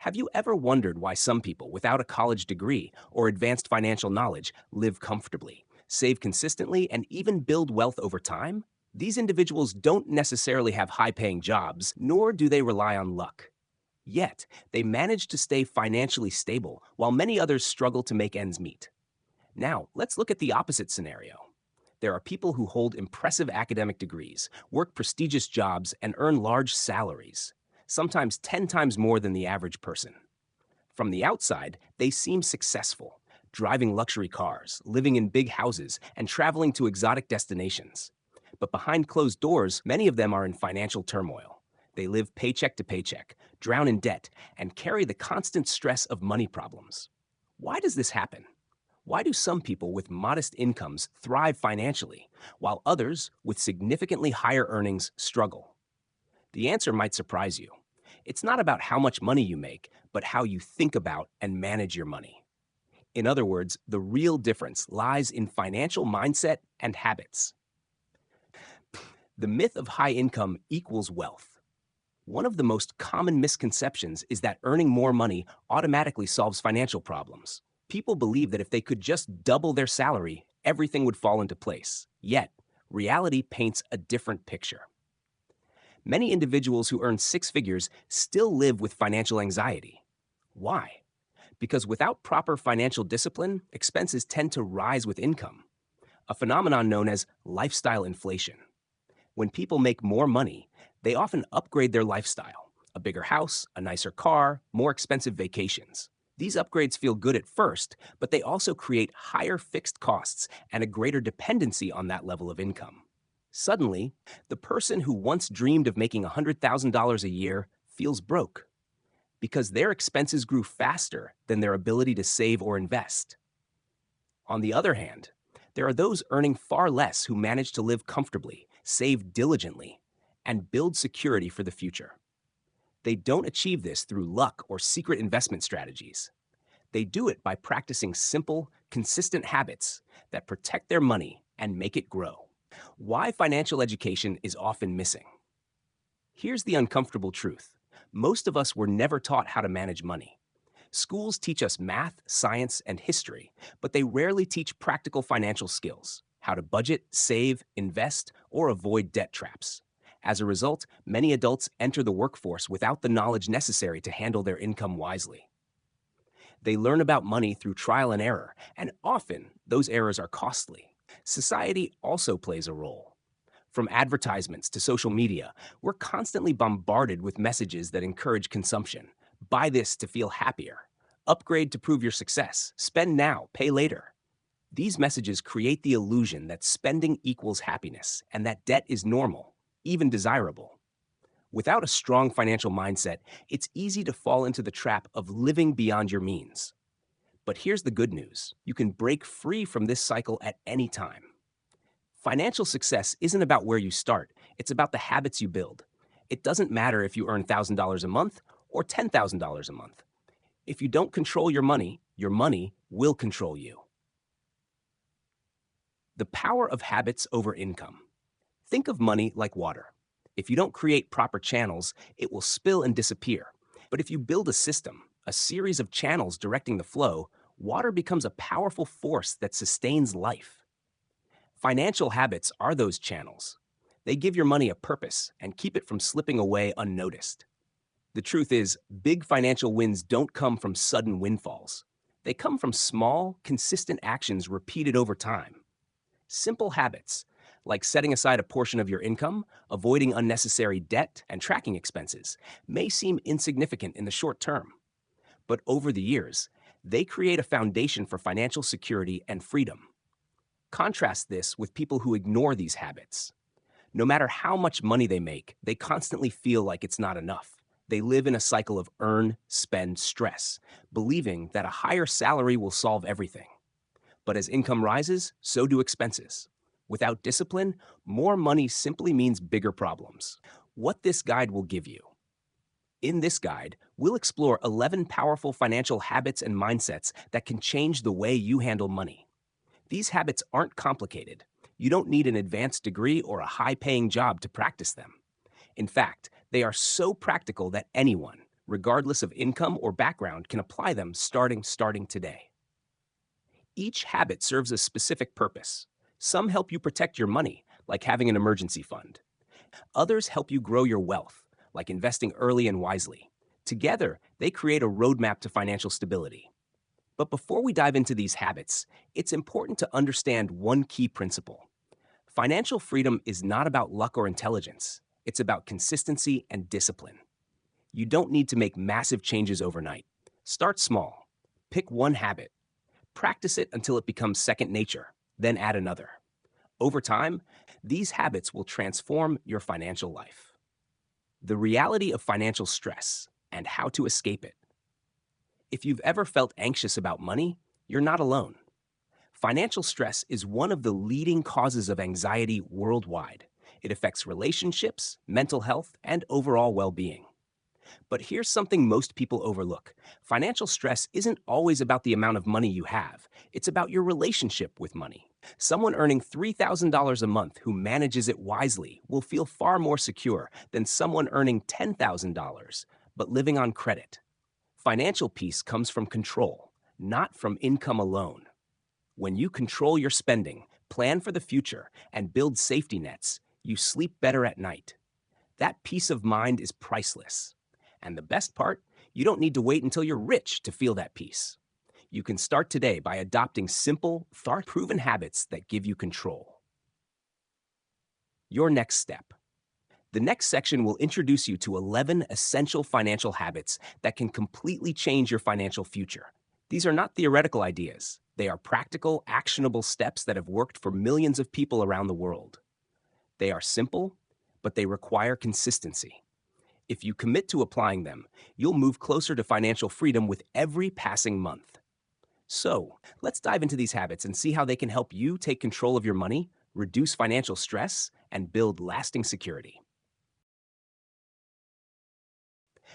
Have you ever wondered why some people without a college degree or advanced financial knowledge live comfortably, save consistently, and even build wealth over time? These individuals don't necessarily have high paying jobs, nor do they rely on luck. Yet, they manage to stay financially stable while many others struggle to make ends meet. Now, let's look at the opposite scenario. There are people who hold impressive academic degrees, work prestigious jobs, and earn large salaries, sometimes 10 times more than the average person. From the outside, they seem successful, driving luxury cars, living in big houses, and traveling to exotic destinations. But behind closed doors, many of them are in financial turmoil. They live paycheck to paycheck, drown in debt, and carry the constant stress of money problems. Why does this happen? Why do some people with modest incomes thrive financially, while others with significantly higher earnings struggle? The answer might surprise you. It's not about how much money you make, but how you think about and manage your money. In other words, the real difference lies in financial mindset and habits. The myth of high income equals wealth. One of the most common misconceptions is that earning more money automatically solves financial problems. People believe that if they could just double their salary, everything would fall into place. Yet, reality paints a different picture. Many individuals who earn six figures still live with financial anxiety. Why? Because without proper financial discipline, expenses tend to rise with income, a phenomenon known as lifestyle inflation. When people make more money, they often upgrade their lifestyle: a bigger house, a nicer car, more expensive vacations. These upgrades feel good at first, but they also create higher fixed costs and a greater dependency on that level of income. Suddenly, the person who once dreamed of making $100,000 a year feels broke because their expenses grew faster than their ability to save or invest. On the other hand, there are those earning far less who manage to live comfortably, save diligently, and build security for the future. They don't achieve this through luck or secret investment strategies. They do it by practicing simple, consistent habits that protect their money and make it grow. Why financial education is often missing. Here's the uncomfortable truth. Most of us were never taught how to manage money. Schools teach us math, science, and history, but they rarely teach practical financial skills: how to budget, save, invest, or avoid debt traps. As a result, many adults enter the workforce without the knowledge necessary to handle their income wisely. They learn about money through trial and error, and often those errors are costly. Society also plays a role. From advertisements to social media, we're constantly bombarded with messages that encourage consumption. Buy this to feel happier. Upgrade to prove your success. Spend now, pay later. These messages create the illusion that spending equals happiness and that debt is normal, even desirable. Without a strong financial mindset, it's easy to fall into the trap of living beyond your means. But here's the good news: you can break free from this cycle at any time. Financial success isn't about where you start, it's about the habits you build. It doesn't matter if you earn $1,000 a month or $10,000 a month. If you don't control your money will control you. The power of habits over income. Think of money like water. If you don't create proper channels, it will spill and disappear. But if you build a system, a series of channels directing the flow, water becomes a powerful force that sustains life. Financial habits are those channels. They give your money a purpose and keep it from slipping away unnoticed. The truth is, big financial wins don't come from sudden windfalls. They come from small, consistent actions repeated over time. Simple habits, like setting aside a portion of your income, avoiding unnecessary debt, and tracking expenses, may seem insignificant in the short term. But over the years, they create a foundation for financial security and freedom. Contrast this with people who ignore these habits. No matter how much money they make, they constantly feel like it's not enough. They live in a cycle of earn, spend, stress, believing that a higher salary will solve everything. But as income rises, so do expenses. Without discipline, more money simply means bigger problems. What this guide will give you. In this guide, we'll explore 11 powerful financial habits and mindsets that can change the way you handle money. These habits aren't complicated. You don't need an advanced degree or a high-paying job to practice them. In fact, they are so practical that anyone, regardless of income or background, can apply them starting today. Each habit serves a specific purpose. Some help you protect your money, like having an emergency fund. Others help you grow your wealth, like investing early and wisely. Together, they create a roadmap to financial stability. But before we dive into these habits, it's important to understand one key principle. Financial freedom is not about luck or intelligence. It's about consistency and discipline. You don't need to make massive changes overnight. Start small. Pick one habit. Practice it until it becomes second nature, then add another. Over time, these habits will transform your financial life. The reality of financial stress and how to escape it. If you've ever felt anxious about money, you're not alone. Financial stress is one of the leading causes of anxiety worldwide. It affects relationships, mental health, and overall well-being. But here's something most people overlook. Financial stress isn't always about the amount of money you have. It's about your relationship with money. Someone earning $3,000 a month who manages it wisely will feel far more secure than someone earning $10,000 but living on credit. Financial peace comes from control, not from income alone. When you control your spending, plan for the future, and build safety nets, you sleep better at night. That peace of mind is priceless. And the best part, you don't need to wait until you're rich to feel that peace. You can start today by adopting simple, thought-proven habits that give you control. Your next step. The next section will introduce you to 11 essential financial habits that can completely change your financial future. These are not theoretical ideas. They are practical, actionable steps that have worked for millions of people around the world. They are simple, but they require consistency. If you commit to applying them, you'll move closer to financial freedom with every passing month. So, let's dive into these habits and see how they can help you take control of your money, reduce financial stress, and build lasting security.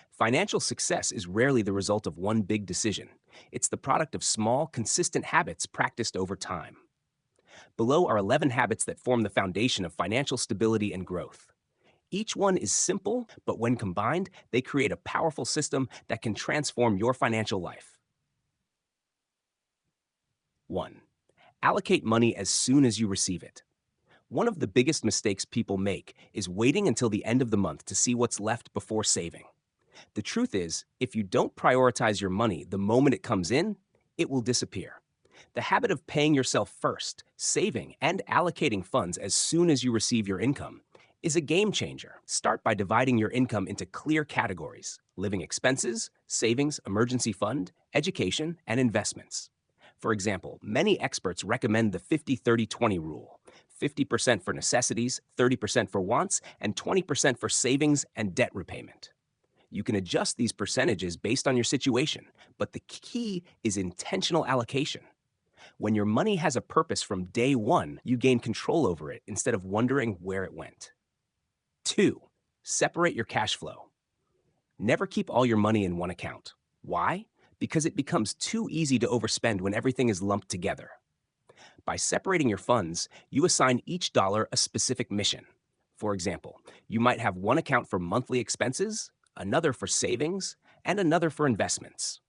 Financial success is rarely the result of one big decision. It's the product of small, consistent habits practiced over time. Below are 11 habits that form the foundation of financial stability and growth. Each one is simple, but when combined, they create a powerful system that can transform your financial life. 1. Allocate money as soon as you receive it. One of the biggest mistakes people make is waiting until the end of the month to see what's left before saving. The truth is, if you don't prioritize your money the moment it comes in, it will disappear. The habit of paying yourself first, saving, and allocating funds as soon as you receive your income is a game changer. Start by dividing your income into clear categories: living expenses, savings, emergency fund, education, and investments. For example, many experts recommend the 50-30-20 rule: 50% for necessities, 30% for wants, and 20% for savings and debt repayment. You can adjust these percentages based on your situation, but the key is intentional allocation. When your money has a purpose from day one, you gain control over it instead of wondering where it went. 2. Separate your cash flow. Never keep all your money in one account. Why? Because it becomes too easy to overspend when everything is lumped together. By separating your funds, you assign each dollar a specific mission. For example, you might have one account for monthly expenses, another for savings, and another for investments.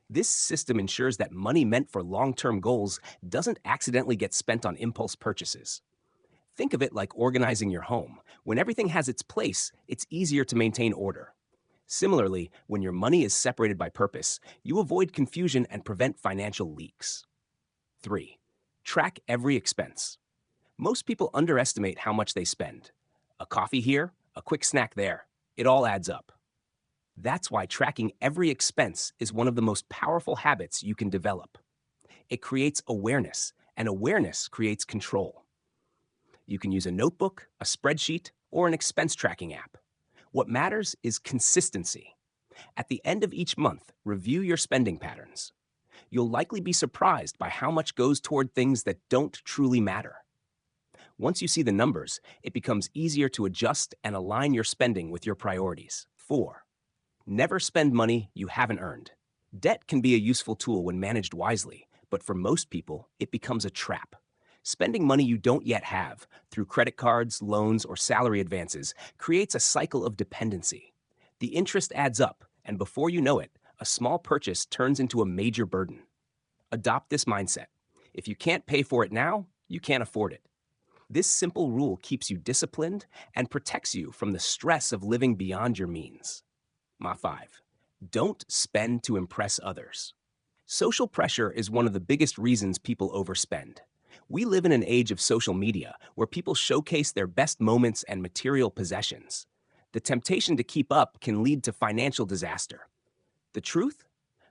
This system ensures that money meant for long-term goals doesn't accidentally get spent on impulse purchases. Think of it like organizing your home. When everything has its place, it's easier to maintain order. Similarly, when your money is separated by purpose, you avoid confusion and prevent financial leaks. 3. Track every expense. Most people underestimate how much they spend. A coffee here, a quick snack there. It all adds up. That's why tracking every expense is one of the most powerful habits you can develop. It creates awareness, and awareness creates control. You can use a notebook, a spreadsheet, or an expense tracking app. What matters is consistency. At the end of each month, review your spending patterns. You'll likely be surprised by how much goes toward things that don't truly matter. Once you see the numbers, it becomes easier to adjust and align your spending with your priorities. 4. Never spend money you haven't earned. Debt can be a useful tool when managed wisely, but for most people, it becomes a trap. Spending money you don't yet have, through credit cards, loans, or salary advances, creates a cycle of dependency. The interest adds up, And before you know it, a small purchase turns into a major burden. Adopt this mindset. If you can't pay for it now, you can't afford it. This simple rule keeps you disciplined and protects you from the stress of living beyond your means. Ma 5. Don't spend to impress others. Social pressure is one of the biggest reasons people overspend. We live in an age of social media where people showcase their best moments and material possessions. The temptation to keep up can lead to financial disaster. The truth?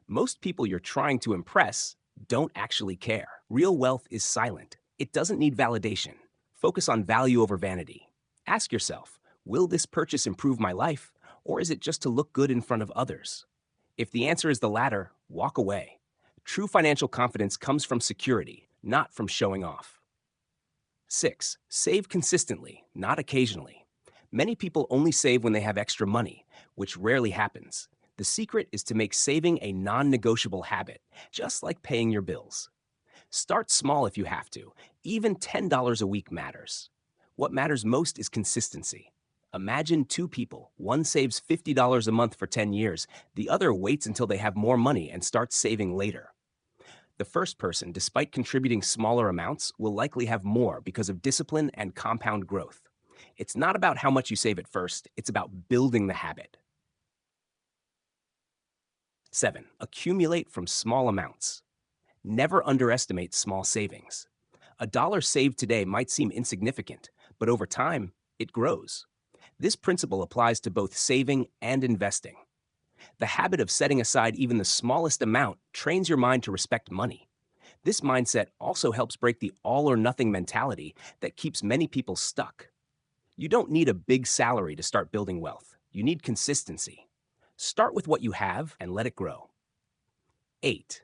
Most people you're trying to impress don't actually care. Real wealth is silent. It doesn't need validation. Focus on value over vanity. Ask yourself, will this purchase improve my life, or is it just to look good in front of others? If the answer is the latter, walk away. True financial confidence comes from security, not from showing off. 6. Save consistently, not occasionally. Many people only save when they have extra money, which rarely happens. The secret is to make saving a non-negotiable habit, just like paying your bills. Start small if you have to. Even $10 a week matters. What matters most is consistency. Imagine two people. One saves $50 a month for 10 years. The other waits until they have more money and starts saving later. The first person, despite contributing smaller amounts, will likely have more because of discipline and compound growth. It's not about how much you save at first, it's about building the habit. 7. Accumulate from small amounts. Never underestimate small savings. A dollar saved today might seem insignificant, but over time, it grows. This principle applies to both saving and investing. The habit of setting aside even the smallest amount trains your mind to respect money. This mindset also helps break the all or nothing mentality that keeps many people stuck. You don't need a big salary to start building wealth. You need consistency. Start with what you have and let it grow. 8.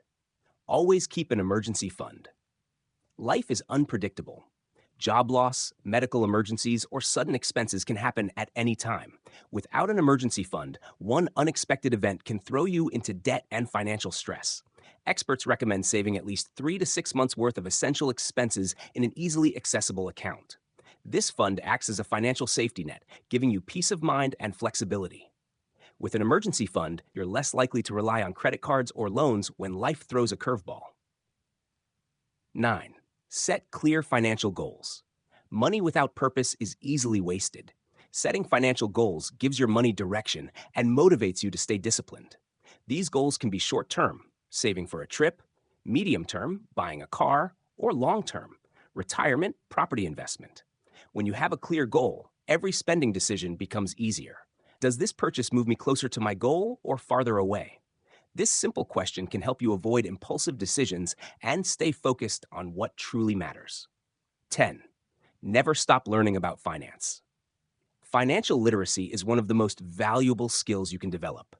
Always keep an emergency fund. Life is unpredictable. Job loss, medical emergencies, or sudden expenses can happen at any time. Without an emergency fund, one unexpected event can throw you into debt and financial stress. Experts recommend saving at least 3 to 6 months' worth of essential expenses in an easily accessible account. This fund acts as a financial safety net, giving you peace of mind and flexibility. With an emergency fund, you're less likely to rely on credit cards or loans when life throws a curveball. 9. Set clear financial goals. Money without purpose is easily wasted. Setting financial goals gives your money direction and motivates you to stay disciplined. These goals can be short-term, saving for a trip, medium-term, buying a car, or long-term, retirement, property investment. When you have a clear goal, every spending decision becomes easier. Does this purchase move me closer to my goal or farther away? This simple question can help you avoid impulsive decisions and stay focused on what truly matters. 10. Never stop learning about finance. Financial literacy is one of the most valuable skills you can develop.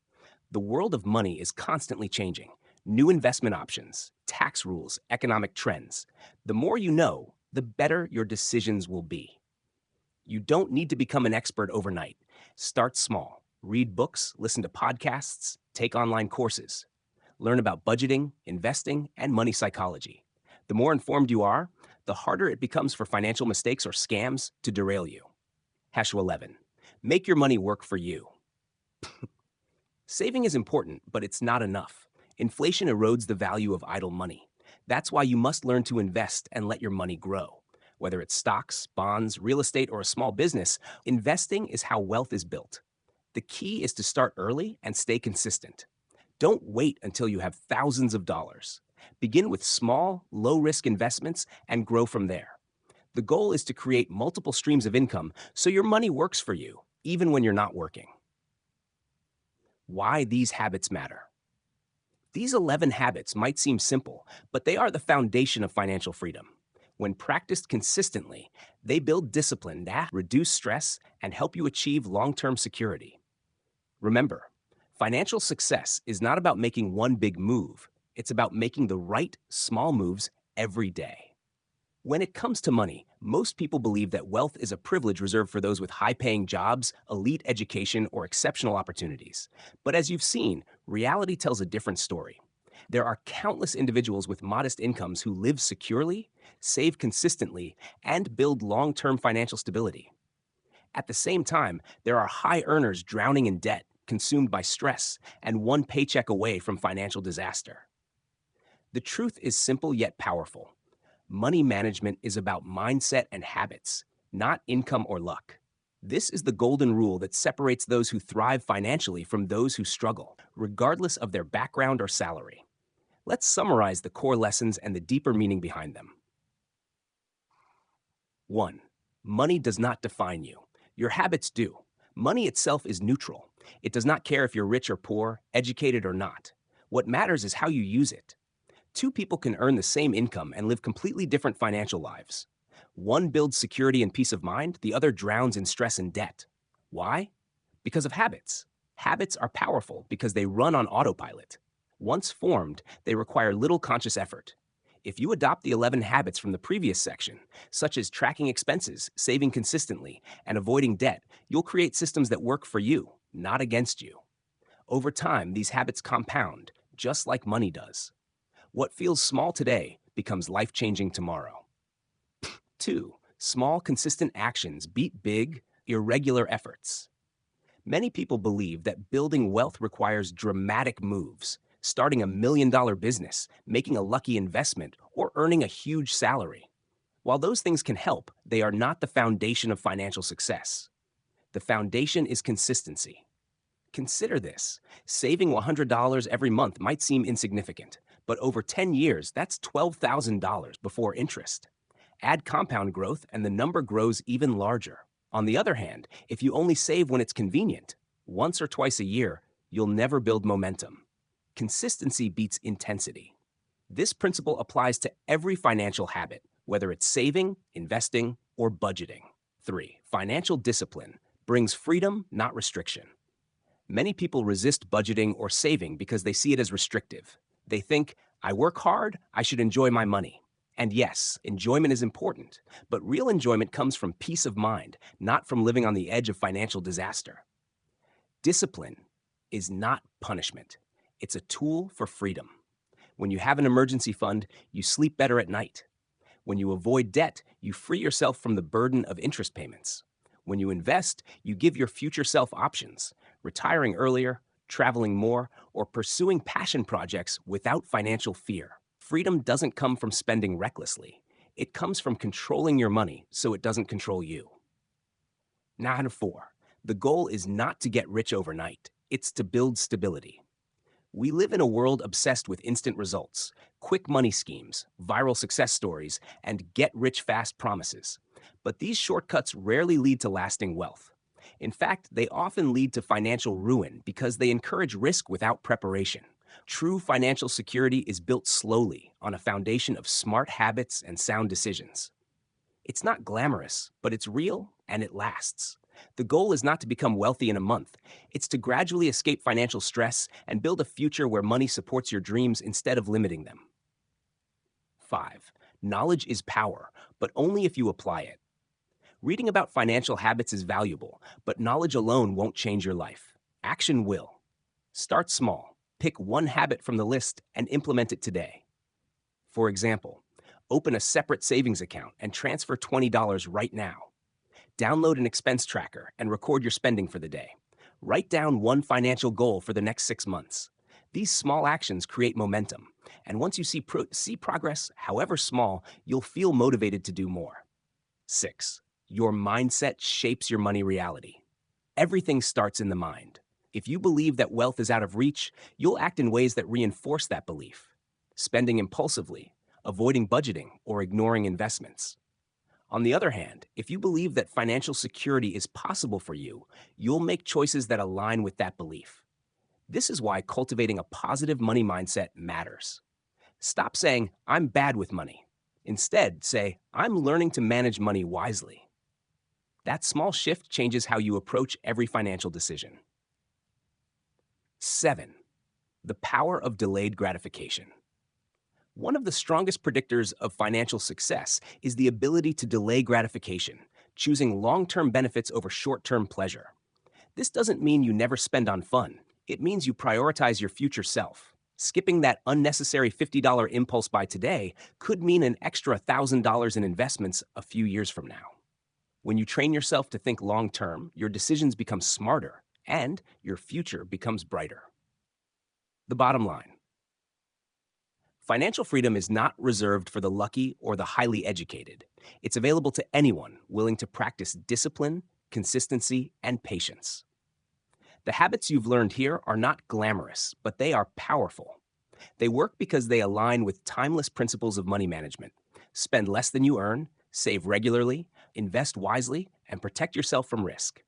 The world of money is constantly changing. New investment options, tax rules, economic trends. The more you know, the better your decisions will be. You don't need to become an expert overnight. Start small. Read books, listen to podcasts, take online courses. Learn about budgeting, investing, and money psychology. The more informed you are, the harder it becomes for financial mistakes or scams to derail you. Hash 11. Make your money work for you. Saving is important, but it's not enough. Inflation erodes the value of idle money. That's why you must learn to invest and let your money grow. Whether it's stocks, bonds, real estate, or a small business, investing is how wealth is built. The key is to start early and stay consistent. Don't wait until you have thousands of dollars. Begin with small, low-risk investments and grow from there. The goal is to create multiple streams of income so your money works for you, even when you're not working. Why these habits matter. These 11 habits might seem simple, but they are the foundation of financial freedom. When practiced consistently, they build discipline that reduce stress and help you achieve long-term security. Remember, financial success is not about making one big move. It's about making the right small moves every day. When it comes to money, most people believe that wealth is a privilege reserved for those with high-paying jobs, elite education, or exceptional opportunities. But as you've seen, reality tells a different story. There are countless individuals with modest incomes who live securely, save consistently, and build long-term financial stability. At the same time, there are high earners drowning in debt, consumed by stress and one paycheck away from financial disaster. The truth is simple yet powerful. Money management is about mindset and habits, not income or luck. This is the golden rule that separates those who thrive financially from those who struggle, regardless of their background or salary. Let's summarize the core lessons and the deeper meaning behind them. 1. Money does not define you. Your habits do. Money itself is neutral. It does not care if you're rich or poor, educated or not. What matters is how you use it. Two people can earn the same income and live completely different financial lives. One builds security and peace of mind, the other drowns in stress and debt. Why? Because of habits. Habits are powerful because they run on autopilot. Once formed, they require little conscious effort. If you adopt the 11 habits from the previous section, such as tracking expenses, saving consistently, and avoiding debt, you'll create systems that work for you, not against you. Over time, these habits compound, just like money does. What feels small today becomes life-changing tomorrow. 2. Small, consistent actions beat big, irregular efforts. Many people believe that building wealth requires dramatic moves, starting $1 million business, making a lucky investment, or earning a huge salary. While those things can help, they are not the foundation of financial success. The foundation is consistency. Consider this. Saving $100 every month might seem insignificant, but over 10 years, that's $12,000 before interest. Add compound growth and the number grows even larger. On the other hand, if you only save when it's convenient, once or twice a year, you'll never build momentum. Consistency beats intensity. This principle applies to every financial habit, whether it's saving, investing, or budgeting. 3. Financial discipline brings freedom, not restriction. Many people resist budgeting or saving because they see it as restrictive. They think, I work hard, I should enjoy my money. And yes, enjoyment is important, but real enjoyment comes from peace of mind, not from living on the edge of financial disaster. Discipline is not punishment. It's a tool for freedom. When you have an emergency fund, you sleep better at night. When you avoid debt, you free yourself from the burden of interest payments. When you invest, you give your future self options, retiring earlier, traveling more, or pursuing passion projects without financial fear. Freedom doesn't come from spending recklessly. It comes from controlling your money so it doesn't control you. 4. The goal is not to get rich overnight. It's to build stability. We live in a world obsessed with instant results, quick money schemes, viral success stories, and get-rich-fast promises. But these shortcuts rarely lead to lasting wealth. In fact, they often lead to financial ruin because they encourage risk without preparation. True financial security is built slowly on a foundation of smart habits and sound decisions. It's not glamorous, but it's real and it lasts. The goal is not to become wealthy in a month. It's to gradually escape financial stress and build a future where money supports your dreams instead of limiting them. 5. Knowledge is power, but only if you apply it. Reading about financial habits is valuable, but knowledge alone won't change your life. Action will. Start small. Pick one habit from the list and implement it today. For example, open a separate savings account and transfer $20 right now. Download an expense tracker and record your spending for the day. Write down one financial goal for the next 6 months. These small actions create momentum, and once you see progress, however small, you'll feel motivated to do more. 6. Your mindset shapes your money reality. Everything starts in the mind. If you believe that wealth is out of reach, you'll act in ways that reinforce that belief. Spending impulsively, avoiding budgeting, or ignoring investments. On the other hand, if you believe that financial security is possible for you, you'll make choices that align with that belief. This is why cultivating a positive money mindset matters. Stop saying, I'm bad with money. Instead, say, I'm learning to manage money wisely. That small shift changes how you approach every financial decision. 7. The power of delayed gratification. One of the strongest predictors of financial success is the ability to delay gratification, choosing long-term benefits over short-term pleasure. This doesn't mean you never spend on fun. It means you prioritize your future self. Skipping that unnecessary $50 impulse buy today could mean an extra $1,000 in investments a few years from now. When you train yourself to think long-term, your decisions become smarter and your future becomes brighter. The bottom line: financial freedom is not reserved for the lucky or the highly educated. It's available to anyone willing to practice discipline, consistency, and patience. The habits you've learned here are not glamorous, but they are powerful. They work because they align with timeless principles of money management. Spend less than you earn, save regularly, invest wisely, and protect yourself from risk.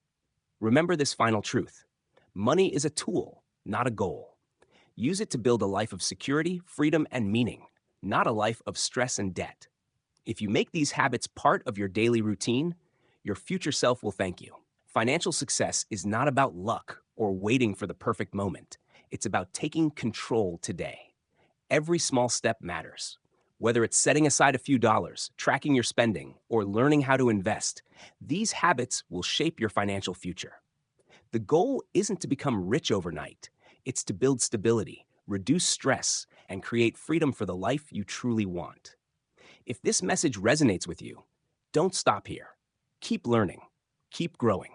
Remember this final truth: money is a tool, not a goal. Use it to build a life of security, freedom, and meaning, not a life of stress and debt. If you make these habits part of your daily routine, your future self will thank you. Financial success is not about luck or waiting for the perfect moment. It's about taking control today. Every small step matters. Whether it's setting aside a few dollars, tracking your spending, or learning how to invest, these habits will shape your financial future. The goal isn't to become rich overnight. It's to build stability, reduce stress, and create freedom for the life you truly want. If this message resonates with you, don't stop here. Keep learning, keep growing.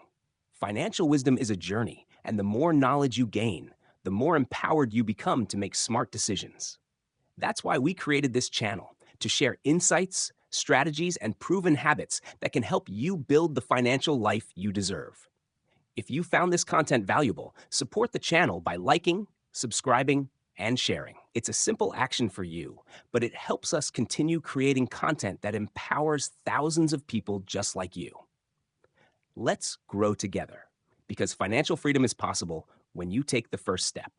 Financial wisdom is a journey, and the more knowledge you gain, the more empowered you become to make smart decisions. That's why we created this channel, to share insights, strategies, and proven habits that can help you build the financial life you deserve. If you found this content valuable, support the channel by liking, subscribing, and sharing. It's a simple action for you, but it helps us continue creating content that empowers thousands of people just like you. Let's grow together, because financial freedom is possible when you take the first step.